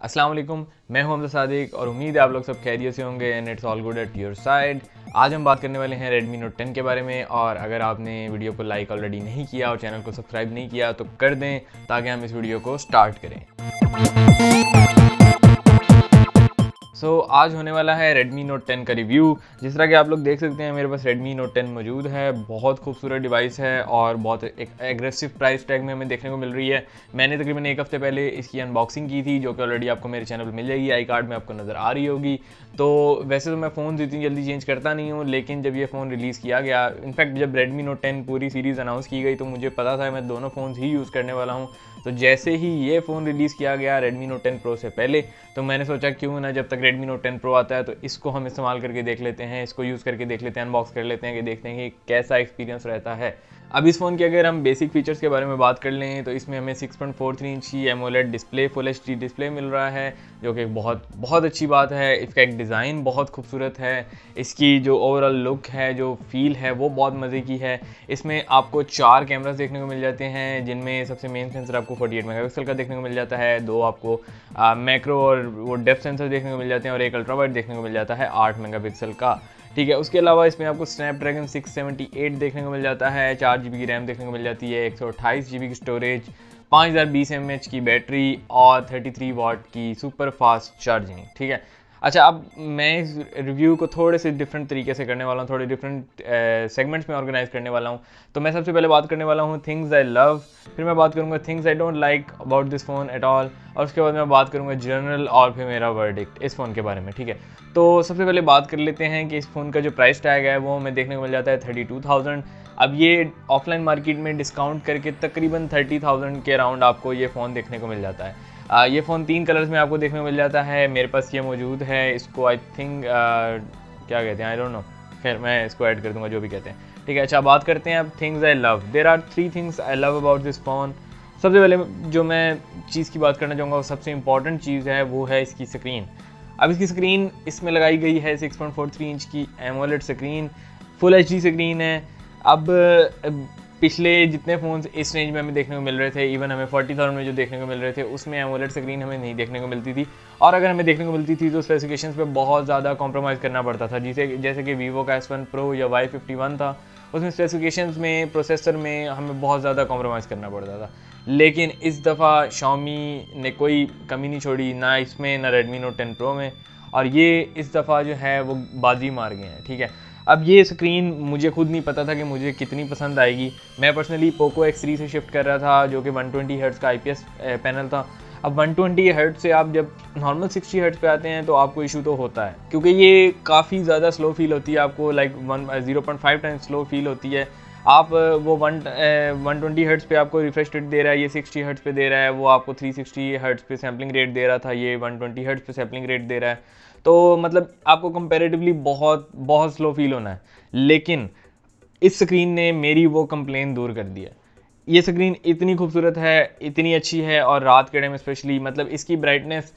अस्सलाम वालेकुम, मैं हूं हमजा सादिक और उम्मीद है आप लोग सब खैरियत से होंगे and it's all good at your side. आज हम बात करने वाले हैं Redmi Note 10 के बारे में। और अगर आपने वीडियो को लाइक ऑलरेडी नहीं किया और चैनल को सब्सक्राइब नहीं किया तो कर दें ताकि हम इस वीडियो को स्टार्ट करें। आज होने वाला है Redmi Note 10 का रिव्यू। जिस तरह कि आप लोग देख सकते हैं मेरे पास Redmi Note 10 मौजूद है। बहुत खूबसूरत डिवाइस है और बहुत एक एग्रेसिव प्राइस टैग में हमें देखने को मिल रही है। मैंने तकरीबन एक हफ्ते पहले इसकी अनबॉक्सिंग की थी जो कि ऑलरेडी आपको मेरे चैनल पर मिल जाएगी, आई कार्ड में आपको नज़र आ रही होगी। तो वैसे तो मैं फ़ोन इतनी जल्दी चेंज करता नहीं हूँ, लेकिन जब ये फ़ोन रिलीज़ किया गया, इनफैक्ट जब Redmi Note 10 पूरी सीरीज़ अनाउंस की गई तो मुझे पता था मैं दोनों फ़ोन्स ही यूज़ करने वाला हूँ। तो जैसे ही ये फ़ोन रिलीज़ किया गया Redmi Note 10 Pro से पहले, तो मैंने सोचा क्यों ना जब तक Redmi Note 10 Pro आता है तो इसको हम इस्तेमाल करके देख लेते हैं, इसको यूज़ करके देख लेते हैं, अनबॉक्स कर लेते हैं कि देखते हैं कि कैसा एक्सपीरियंस रहता है। अब इस फ़ोन के अगर हम बेसिक फीचर्स के बारे में बात कर लें तो इसमें हमें 6.43 इंच की AMOLED display, full HD display मिल रहा है, जो कि बहुत अच्छी बात है। इसका एक डिज़ाइन बहुत खूबसूरत है, इसकी जो ओवरऑल लुक है, जो फील है वो बहुत मज़े की है। इसमें आपको 4 कैमरास देखने को मिल जाते हैं, जिनमें सबसे मेन सेंसर आपको 48 मेगापिक्सल का देखने को मिल जाता है, 2 आपको मैक्रो और वो डेप्थ सेंसर देखने को मिल जाते हैं और एक अल्ट्रा वाइड देखने को मिल जाता है 8 मेगापिक्सल का। ठीक है, उसके अलावा इसमें आपको स्नैपड्रैगन 678 देखने को मिल जाता है, 4 GB की रैम देखने को मिल जाती है, 128 GB की स्टोरेज, 5020 mAh की बैटरी और 33 वाट की सुपर फास्ट चार्जिंग। ठीक है, अच्छा अब मैं इस रिव्यू को थोड़े से डिफरेंट तरीके से करने वाला हूँ, थोड़े डिफरेंट सेगमेंट्स में ऑर्गेनाइज करने वाला हूँ। तो मैं सबसे पहले बात करने वाला हूँ थिंग्स आई लव, फिर मैं बात करूँगा things I don't like about this phone at all, और उसके बाद मैं बात करूँगा जनरल और फिर मेरा वर्डिक्ट इस फ़ोन के बारे में। ठीक है, तो सबसे पहले बात कर लेते हैं कि इस फ़ोन का जो प्राइस टैग है वो हमें देखने को मिल जाता है 32,000। अब ये ऑफलाइन मार्केट में डिस्काउंट करके तकरीबन 30,000 के अराउंड आपको ये फ़ोन देखने को मिल जाता है। ये फ़ोन 3 कलर्स में आपको देखने को मिल जाता है। मेरे पास ये मौजूद है, इसको आई थिंक क्या कहते हैं, आई डोंट नो, खैर मैं इसको ऐड कर दूंगा जो भी कहते हैं। ठीक है, अच्छा बात करते हैं अब things I love. There are 3 things I love about this phone. सबसे पहले जो मैं चीज़ की बात करना चाहूँगा, वो सबसे इंपॉर्टेंट चीज़ है, वो है इसकी स्क्रीन। अब इसकी स्क्रीन इसमें लगाई गई है 6.43 इंच की AMOLED screen, full HD screen है। अब पिछले जितने फ़ोन्स इस रेंज में हमें देखने को मिल रहे थे, इवन हमें 40,000 में जो देखने को मिल रहे थे, उसमें एमोलेड स्क्रीन हमें नहीं देखने को मिलती थी, और अगर हमें देखने को मिलती थी तो स्पेसिफिकेशंस पे बहुत ज़्यादा कॉम्प्रोमाइज़ करना पड़ता था। जैसे कि वीवो का S1 Pro या Y51 था, उसमें स्पेसिफिकेशंस में, प्रोसेसर में हमें बहुत ज़्यादा कॉम्प्रोमाइज़ करना पड़ता था। लेकिन इस दफ़ा Xiaomi ने कोई कमी नहीं छोड़ी, ना इसमें ना Redmi Note 10 Pro में, और ये इस दफ़ा जो है वो बाजी मार गए हैं। ठीक है, अब ये स्क्रीन मुझे खुद नहीं पता था कि मुझे कितनी पसंद आएगी। मैं पर्सनली पोको X3 से शिफ्ट कर रहा था, जो कि 120 हर्ट्ज़ का IPS पैनल था। अब 120 हर्ट्ज़ से आप जब नॉर्मल 60 हर्ट्ज़ पे आते हैं तो आपको इशू तो होता है, क्योंकि ये काफ़ी ज़्यादा स्लो फील होती है, आपको लाइक 0.5 टाइम स्लो फील होती है। आप वो 120 हर्ट्ज़ पे आपको रिफ्रेश रेट दे रहा है, ये 60 हर्ट्ज़ पे दे रहा है, वो आपको 360 हर्ट्ज़ पे सैम्पलिंग रेट दे रहा था, ये 120 हर्ट्ज़ पे सैम्पलिंग रेट दे रहा है। तो मतलब आपको कंपैरेटिवली बहुत स्लो फील होना है। लेकिन इस स्क्रीन ने मेरी वो कंप्लेन दूर कर दिया। ये स्क्रीन इतनी खूबसूरत है, इतनी अच्छी है, और रात के टाइम स्पेशली मतलब इसकी ब्राइटनेस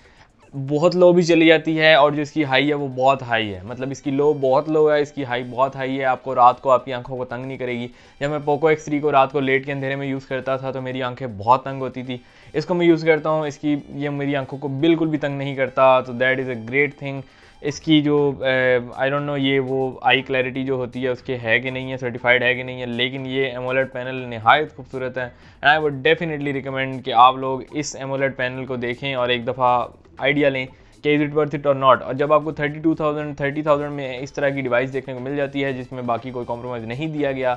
बहुत लो भी चली जाती है, और जो इसकी हाई है वो बहुत हाई है। मतलब इसकी लो बहुत लो है, इसकी हाई बहुत हाई है। आपको रात को आपकी आंखों को तंग नहीं करेगी। जब मैं पोको X3 को रात को लेट के अंधेरे में यूज़ करता था तो मेरी आंखें बहुत तंग होती थी। इसको मैं यूज़ करता हूँ, ये मेरी आंखों को बिल्कुल भी तंग नहीं करता, तो that is a great thing. इसकी जो आई डोंट नो ये वो आई क्लैरिटी जो होती है उसके है कि नहीं है, सर्टिफाइड है कि नहीं है, लेकिन ये एमोलेड पैनल नहायत खूबसूरत है। And I would definitely recommend कि आप लोग इस एमोलेड पैनल को देखें और एक दफ़ा आइडिया लें कि इज़ इट वर्थ इट और नॉट। और जब आपको 30,000 में इस तरह की डिवाइस देखने को मिल जाती है जिसमें बाकी कोई कॉम्प्रोमाइज़ नहीं दिया गया,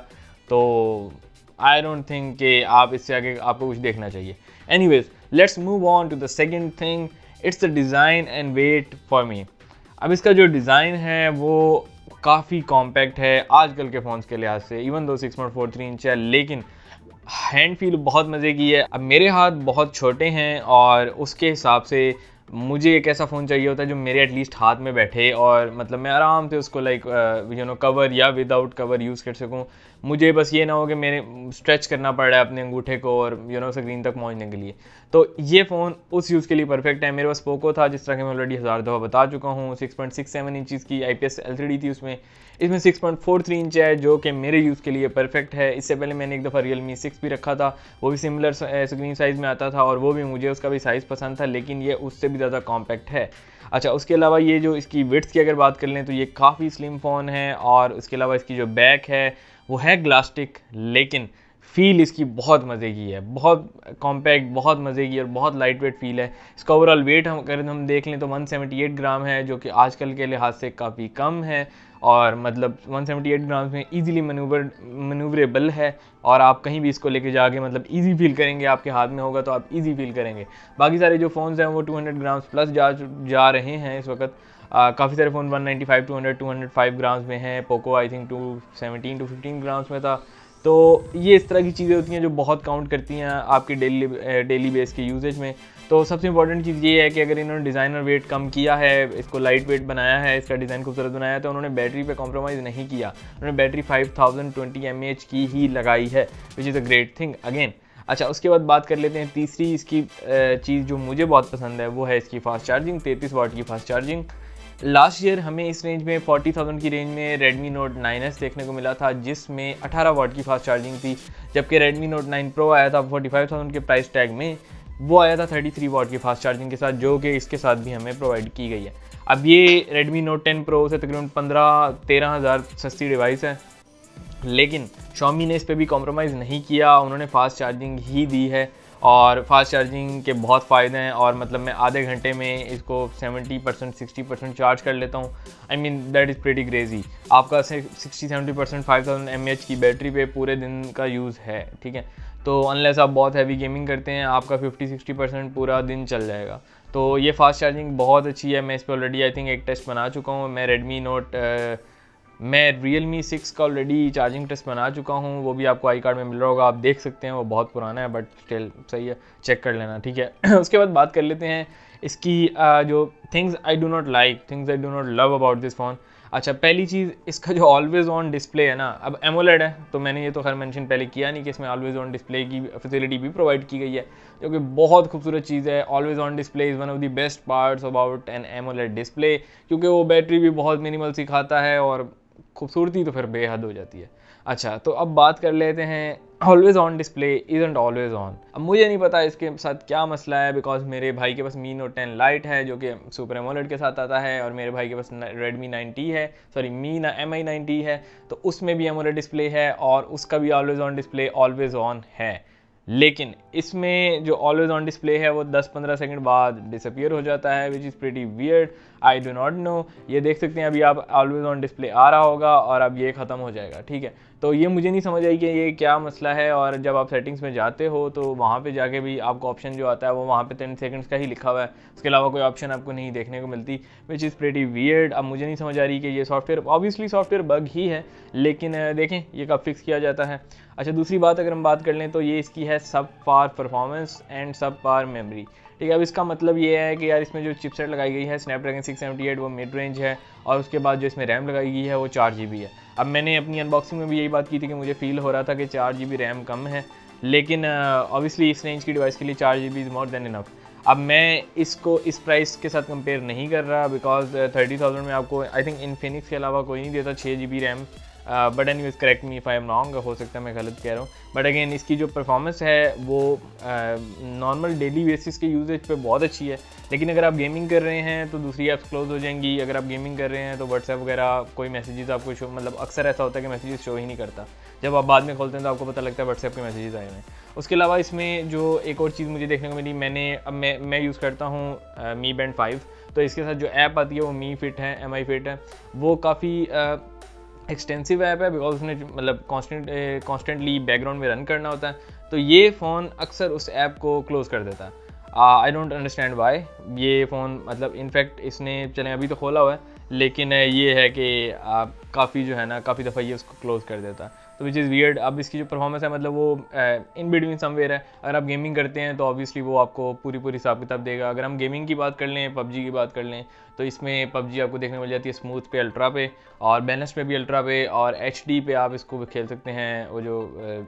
तो आई डोंट थिंक कि आप इससे आगे आपको कुछ देखना चाहिए। Anyways, let's move on to the second thing, it's the design and wait for me. अब इसका जो डिज़ाइन है वो काफ़ी कॉम्पैक्ट है आजकल के फ़ोन्स के लिहाज से, इवन दो 6.43 इंच है, लेकिन हैंड फील बहुत मज़े की है। अब मेरे हाथ बहुत छोटे हैं और उसके हिसाब से मुझे एक ऐसा फ़ोन चाहिए होता है जो मेरे एटलीस्ट हाथ में बैठे, और मतलब मैं आराम से उसको लाइक कवर या विदाउट कवर यूज़ कर सकूं। मुझे बस ये ना हो कि मेरे स्ट्रेच करना पड़ रहा है अपने अंगूठे को और स्क्रीन तक पहुंचने के लिए। तो ये फ़ोन उस यूज़ के लिए परफेक्ट है। मेरे पास पोको था, जिस तरह कि मैं ऑलरेडी 1000 दफ़ा बता चुका हूँ, 6.67 इंचज़ की IPS LCD थी उसमें। इसमें 6.43 इंच है जो कि मेरे यूज़ के लिए परफेक्ट है। इससे पहले मैंने एक दफ़ा Realme 6 भी रखा था, वो भी सिमिलर स्क्रीन साइज़ में आता था और वो भी मुझे उसका भी साइज़ पसंद था, लेकिन ये उससे भी ज़्यादा कॉम्पैक्ट है। अच्छा, उसके अलावा ये जो इसकी विड्थ की अगर बात कर लें तो ये काफ़ी स्लिम फ़ोन है, और उसके अलावा इसकी जो बैक है वो है ग्लास्टिक, लेकिन फ़ील इसकी बहुत मज़े की है, बहुत कॉम्पैक्ट, बहुत मज़े की और बहुत लाइट वेट फील है। इसका ओवरऑल वेट हम देख लें तो 178 ग्राम है, जो कि आजकल के लिहाज से काफ़ी कम है, और मतलब 178 ग्राम में ईज़िली मनूवरेबल है, और आप कहीं भी इसको लेके जाके मतलब ईज़ी फील करेंगे, आपके हाथ में होगा तो आप ईज़ी फील करेंगे। बाकी सारे जो फ़ोन्स हैं वो 200 ग्राम्स प्लस जा रहे हैं इस वक्त। काफ़ी सारे फ़ोन 195, 200, 205 ग्राम्स में हैं। Poco I think 217 to 15 grams में था। तो ये इस तरह की चीज़ें होती हैं जो बहुत काउंट करती हैं आपकी डेली बेस के यूजेज में। तो सबसे इंपॉर्टेंट चीज़ ये है कि अगर इन्होंने डिज़ाइनर वेट कम किया है, इसको लाइट वेट बनाया है, इसका डिज़ाइन खूबसूरत बनाया है, तो उन्होंने बैटरी पे कॉम्प्रोमाइज़ नहीं किया। उन्होंने बैटरी 5020 mAh की ही लगाई है, which is a great thing again. अच्छा, उसके बाद बात कर लेते हैं तीसरी इसकी चीज़ जो मुझे बहुत पसंद है, वो है इसकी फास्ट चार्जिंग, 33 वाट की फास्ट चार्जिंग। लास्ट ईयर हमें इस रेंज में 40,000 की रेंज में Redmi Note 9s देखने को मिला था, जिसमें 18 वाट की फास्ट चार्जिंग थी, जबकि Redmi Note 9 Pro आया था 45,000 के प्राइस टैग में, वो आया था 33 वाट की फास्ट चार्जिंग के साथ, जो कि इसके साथ भी हमें प्रोवाइड की गई है। अब ये Redmi Note 10 Pro से तकरीबन 15-13 हज़ार सस्ती डिवाइस है, लेकिन Xiaomi ने इस पर भी कॉम्प्रोमाइज़ नहीं किया, उन्होंने फास्ट चार्जिंग ही दी है, और फास्ट चार्जिंग के बहुत फ़ायदे हैं, और मतलब मैं आधे घंटे में इसको 70% 60% चार्ज कर लेता हूँ। I mean that is pretty crazy. आपका 60-70% 5000 mAh की बैटरी पे पूरे दिन का यूज़ है, ठीक है। तो अनलेस आप बहुत हैवी गेमिंग करते हैं, आपका 50-60% पूरा दिन चल जाएगा। तो ये फास्ट चार्जिंग बहुत अच्छी है। मैं इस पर ऑलरेडी आई थिंक एक टेस्ट बना चुका हूँ। मैं Realme 6 का ऑलरेडी चार्जिंग टेस्ट बना चुका हूँ, वो भी आपको आई कार्ड में मिल रहा होगा, आप देख सकते हैं। वो बहुत पुराना है बट स्टिल सही है, चेक कर लेना, ठीक है। उसके बाद बात कर लेते हैं इसकी जो things I do not love about this phone. अच्छा, पहली चीज़ इसका जो ऑलवेज़ ऑन डिस्प्ले है ना, अब एमोलेड है तो मैंने ये तो खैर मेंशन पहले किया नहीं कि इसमें ऑलवेज़ ऑन डिस्प्ले की फैसिलिटी भी प्रोवाइड की गई है, जो कि बहुत खूबसूरत चीज़ है। Always on display is one of the best parts about an AMOLED display, क्योंकि वो बैटरी भी बहुत मिनिमल सिखाता है और खूबसूरती तो फिर बेहद हो जाती है। अच्छा, तो अब बात कर लेते हैं always on display isn't always on. अब मुझे नहीं पता इसके साथ क्या मसला है, बिकॉज मेरे भाई के पास Mi Note 10 Lite है, जो कि सुपर एमोलेड के साथ आता है, और मेरे भाई के पास Redmi 9T है, सॉरी Mi 9T है, तो उसमें भी एमोलेड डिस्प्ले है, और उसका भी always on display always on है। लेकिन इसमें जो ऑलवेज ऑन डिस्प्ले है वो 10-15 सेकंड बाद डिसअपियर हो जाता है, which is pretty weird. I do not know. ये देख सकते हैं अभी आप ऑलवेज ऑन डिस्प्ले आ रहा होगा और अब ये ख़त्म हो जाएगा, ठीक है। तो ये मुझे नहीं समझ आई कि ये क्या मसला है, और जब आप सेटिंग्स में जाते हो तो वहाँ पे जाके भी आपको ऑप्शन जो आता है वो वहाँ पे 10 सेकंड्स का ही लिखा हुआ है, उसके अलावा कोई ऑप्शन आपको नहीं देखने को मिलती, विच इज़ प्रीटी वियर्ड। अब मुझे नहीं समझ आ रही कि ये सॉफ्टवेयर ऑब्वियसली सॉफ्टवेयर बग ही है, लेकिन देखें ये कब फिक्स किया जाता है। अच्छा, दूसरी बात अगर हम बात कर लें तो ये इसकी है सब पार परफॉर्मेंस एंड सब पार मेमोरी, ठीक है। अब इसका मतलब ये है कि यार इसमें जो चिपसेट लगाई गई है स्नैपड्रैगन 678 वो मिड रेंज है, और उसके बाद जो इसमें रैम लगाई गई है वो 4 GB है। अब मैंने अपनी अनबॉक्सिंग में भी यही बात की थी कि मुझे फील हो रहा था कि 4 GB रैम कम है, लेकिन ऑब्वियसली इस रेंज की डिवाइस के लिए 4 GB is more than enough. अब मैं इसको इस प्राइस के साथ कंपेयर नहीं कर रहा, बिकॉज 30,000 में आपको आई थिंक इनफिनिक्स के अलावा कोई नहीं देता 6 GB RAM. But anyways correct me if I am wrong, हो सकता है मैं गलत कह रहा हूँ। बट अगेन इसकी जो परफॉर्मेंस है वो नॉर्मल डेली बेसिस के यूजेज पे बहुत अच्छी है, लेकिन अगर आप गेमिंग कर रहे हैं तो दूसरी ऐप्स क्लोज हो जाएंगी। अगर आप गेमिंग कर रहे हैं तो व्हाट्सएप वगैरह कोई मैसेजेस आपको शो, मतलब अक्सर ऐसा होता है कि मैसेजेस शो ही नहीं करता, जब आप बाद में खोलते हैं तो आपको पता लगता है व्हाट्सएप के मैसेजेस आए हुए हैं। उसके अलावा इसमें जो एक और चीज़ मुझे देखने को मिली, मैं यूज़ करता हूँ Mi Band 5, तो इसके साथ जो ऐप आती है वो Mi Fit है, Mi Fit है। वो काफ़ी एक्सटेंसिव ऐप है, बिकॉज उसने मतलब कॉन्स्टेंटली बैकग्राउंड में रन करना होता है, तो ये फ़ोन अक्सर उस ऐप को क्लोज़ कर देता है। I don't understand why. ये फ़ोन मतलब इनफैक्ट इसने चलें अभी तो खोला हुआ है, लेकिन ये है कि काफ़ी जो है ना काफ़ी दफ़ा ये उसको क्लोज़ कर देता है, तो विच इज़ वियर्ड। अब इसकी जो परफॉर्मेंस है मतलब वो इन बिटवीन समवेयर है। अगर आप गेमिंग करते हैं तो ऑब्वियसली वो आपको पूरी हिसाब किताब देगा। अगर हम गेमिंग की बात कर लें, पबजी की बात कर लें, तो इसमें पबजी आपको देखने मिल जाती है स्मूथ पे, अल्ट्रा पे, और बैलेंस पे भी अल्ट्रा पे, और HD पे आप इसको खेल सकते हैं। वो जो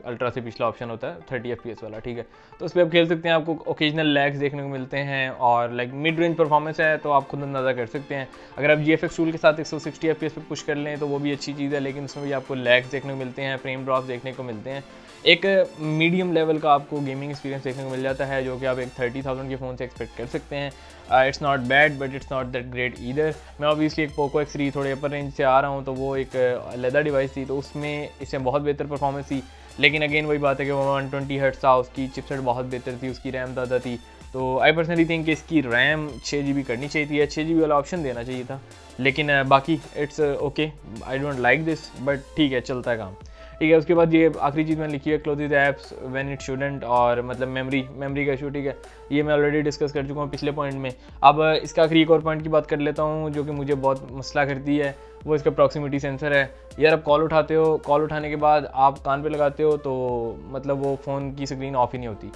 अल्ट्रा से पिछला ऑप्शन होता है 30 FPS वाला, ठीक है, तो उस पर आप खेल सकते हैं। आपको ओकेजनल लैग्स देखने को मिलते हैं, और लाइक मिड रेंज परफॉर्मेंस है, तो आप खुद अंदाज़ा कर सकते हैं। अगर आप GFX टूल के साथ 160 FPS पे पुश कर लें तो वो भी अच्छी चीज़ है, लेकिन उसमें भी आपको लैग्स देखने को मिलते हैं, फ्रेम ड्रॉप्स देखने को मिलते हैं। एक मीडियम लेवल का आपको गेमिंग एक्सपीरियंस देखने को मिल जाता है, जो कि आप एक 30,000 के फ़ोन से एक्सपेक्ट कर सकते हैं। It's not bad but it's not that great either. मैं ऑब्वियसली एक पोको X3 थोड़े अपर रेंज से आ रहा हूँ, तो वो एक लेदर डिवाइस थी, तो उसमें इससे बहुत बेहतर परफॉर्मेंस थी। लेकिन अगेन वही बात है कि वो 120 हर्ट्ज़ था, उसकी चिपसेट बहुत बेहतर थी, उसकी रैम ज़्यादा थी। तो आई पर्सनली थिंक कि इसकी रैम 6 GB करनी चाहिए थी, या 6 GB वाला ऑप्शन देना चाहिए था। लेकिन बाकी it's okay, I don't like this, but ठीक है, चलता है काम, ठीक है। उसके बाद ये आखिरी चीज़ मैंने लिखी है, close apps when it shouldn't, और मतलब मेमोरी का इशू, ठीक है। ये मैं ऑलरेडी डिस्कस कर चुका हूँ पिछले पॉइंट में। अब इसका आखिरी एक और पॉइंट की बात कर लेता हूँ, जो कि मुझे बहुत मसला करती है, वो इसका प्रॉक्सिमिटी सेंसर है। यार आप कॉल उठाते हो, कॉल उठाने के बाद आप कान पे लगाते हो, तो मतलब वो फ़ोन की स्क्रीन ऑफ ही नहीं होती।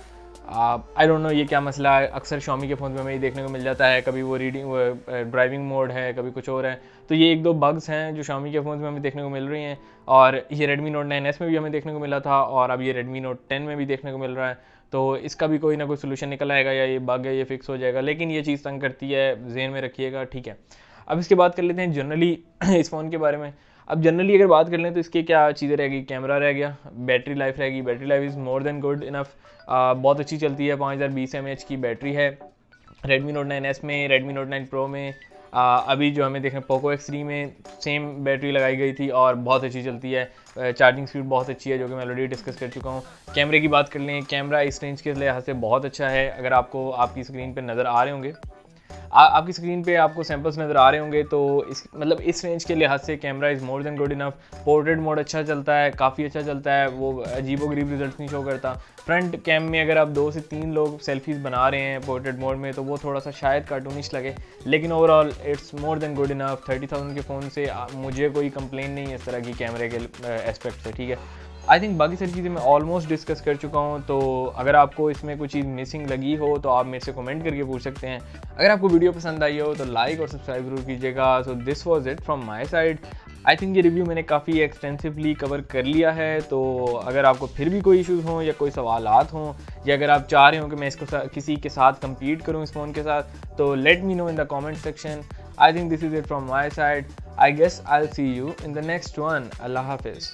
आई डोंट नो ये क्या मसला है, अक्सर Xiaomi के फ़ोन में हमें ये देखने को मिल जाता है, कभी वो ड्राइविंग मोड है, कभी कुछ और है। तो ये 1-2 बग्स हैं जो Xiaomi के फ़ोन में हमें देखने को मिल रही हैं, और ये Redmi Note 9S में भी हमें देखने को मिला था, और अब ये Redmi Note 10 में भी देखने को मिल रहा है। तो इसका भी कोई ना कोई सोल्यूशन निकल आएगा, या ये बग है ये फिक्स हो जाएगा, लेकिन ये चीज़ तंग करती है, ज़हन में रखिएगा, ठीक है। अब इसके बात कर लेते हैं जनरली इस फ़ोन के बारे में। अब जनरली अगर बात कर लें तो इसके क्या चीज़ें रहेगी, कैमरा रह गया, बैटरी लाइफ रहेगी। Battery life is more than good enough, बहुत अच्छी चलती है, 5020 mAh की बैटरी है Redmi Note 9S में, Redmi Note 9 Pro में। अभी जो हमें देखें पोको X3 में सेम बैटरी लगाई गई थी और बहुत अच्छी चलती है। चार्जिंग स्पीड बहुत अच्छी है, जो कि मैं ऑलरेडी डिस्कस कर चुका हूँ। कैमरे की बात कर लें, कैमरा इस रेंज के लिहाज से बहुत अच्छा है। अगर आपको आपकी स्क्रीन पर नज़र आ रहे होंगे, आपकी स्क्रीन पे आपको सैम्पल्स नज़र आ रहे होंगे, तो इस रेंज के लिहाज से camera is more than good enough. Portrait mode अच्छा चलता है, काफ़ी अच्छा चलता है, वो अजीबोगरीब रिजल्ट नहीं शो करता। फ्रंट कैम में अगर आप 2 से 3 लोग सेल्फीज़ बना रहे हैं पोर्ट्रेट मोड में, तो वो थोड़ा सा शायद कार्टूनिश लगे, लेकिन overall it's more than good enough. 30,000 के फ़ोन से मुझे कोई कंप्लेन नहीं है इस तरह की कैमरे के एस्पेक्ट से, ठीक है। आई थिंक बाकी सारी चीज़ें मैं ऑलमोस्ट डिस्कस कर चुका हूँ। तो अगर आपको इसमें कोई चीज़ मिसिंग लगी हो तो आप मेरे से कमेंट करके पूछ सकते हैं। अगर आपको वीडियो पसंद आई हो तो लाइक और सब्सक्राइब जरूर कीजिएगा। So this was it from my side. I think ये रिव्यू मैंने काफ़ी एक्सटेंसिवली कवर कर लिया है। तो अगर आपको फिर भी कोई इश्यूज़ हों या कोई सवालात हों, या अगर आप चाह रहे हो कि मैं इसको किसी के साथ कम्पीट करूँ इस फ़ोन के साथ, तो let me know in the comment section. I think this is it from my side. I guess I will see you in the next one. अल्लाह हाफिज़।